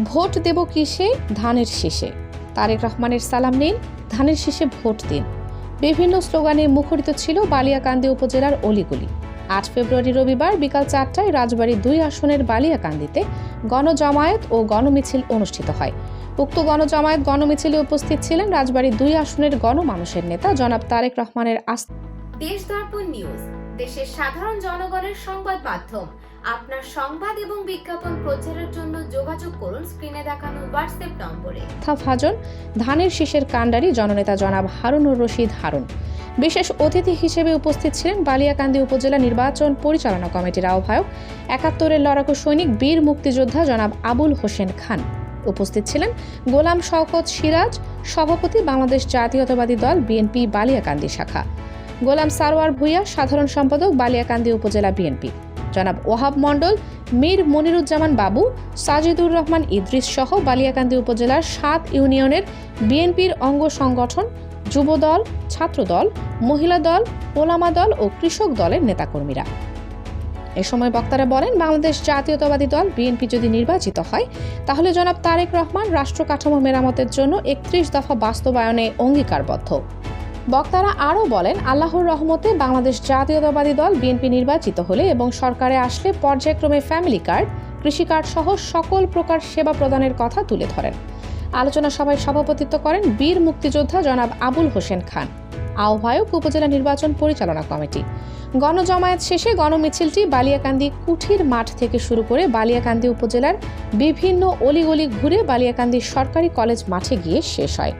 Vote দেব কিসে? ধানের শীষে। তারেক রহমানের সালাম নিন, ধানের শীষে ভোট দিন। বিভিন্ন স্লোগানে মুখরিত ছিল বালিয়াকান্দি উপজেলার অলিগলি। ৮ ফেব্রুয়ারি রবিবার বিকাল ৪টায় রাজবাড়ী ২ আসনের বালিয়াকান্দিতে গণজমায়েত ও গণমিছিল অনুষ্ঠিত হয়। উক্ত গণজমায়েত গণমিছিলে উপস্থিত ছিলেন রাজবাড়ী ২ আসনের গণমানুষের নেতা জনাব তারেক রহমানের দেশ দর্পণ নিউজ, দেশের সাধারণ জনগণের সংবাদ মাধ্যম। আপনার সংবাদ এবং বিজ্ঞাপন প্রচারের জন্য যোগাযোগ করুন স্ক্রিনে দেখানো হোয়াটসঅ্যাপ নম্বরে। ভাজন ধানের শীষের কাণ্ডারি জননেতা জনাব হারুনুর রশিদ হারুন। বিশেষ অতিথি হিসেবে উপস্থিত ছিলেন বালিয়াকান্দি উপজেলা নির্বাচন পরিচালনা কমিটির আহ্বায়ক ৭১-এর লড়াকু সৈনিক বীর মুক্তিযোদ্ধা জনাব আবুল হোসেন খান। উপস্থিত ছিলেন গোলাম শওকত সিরাজ, সভাপতি বাংলাদেশ জাতীয়তাবাদী দল বিএনপি বালিয়াকান্দি শাখা, গোলাম সারোয়ার ভূঁইয়া, সাধারণ সম্পাদক বালিয়াকান্দি উপজেলা বিএনপি, জনাব ওহাব মণ্ডল, মীর মনিরুজ্জামান বাবু, সাজিদুর রহমান ইদ্রিস সহ বালিয়াকান্দি উপজেলার ৭ ইউনিয়নের বিএনপির অঙ্গ সংগঠন, যুবদল, ছাত্রদল, মহিলা দল, ওলামা দল ও কৃষক দলের নেতাকর্মীরা। এ সময় বক্তারা বলেন, বাংলাদেশ জাতীয়তাবাদী দল বিএনপি যদি নির্বাচিত হয় তাহলে জনাব তারেক রহমান রাষ্ট্র কাঠামো মেরামতের জন্য ৩১ দফা বাস্তবায়নে অঙ্গীকারবদ্ধ। বক্তারা আরও বলেন, আল্লাহর রহমতে বাংলাদেশ জাতীয়তাবাদী দল বিএনপি নির্বাচিত হলে এবং সরকারে আসলে পর্যায়ক্রমে ফ্যামিলি কার্ড, কৃষি কার্ড সহ সকল প্রকার সেবা প্রদানের কথা তুলে ধরেন। আলোচনা সভায় সভাপতিত্ব করেন বীর মুক্তিযোদ্ধা জনাব আবুল হোসেন খান, আহ্বায়ক উপজেলা নির্বাচন পরিচালনা কমিটি। গণজমায়েত শেষে গণমিছিলটি বালিয়াকান্দি কুঠির মাঠ থেকে শুরু করে বালিয়াকান্দি উপজেলার বিভিন্ন অলিগলি ঘুরে বালিয়াকান্দি সরকারি কলেজ মাঠে গিয়ে শেষ হয়।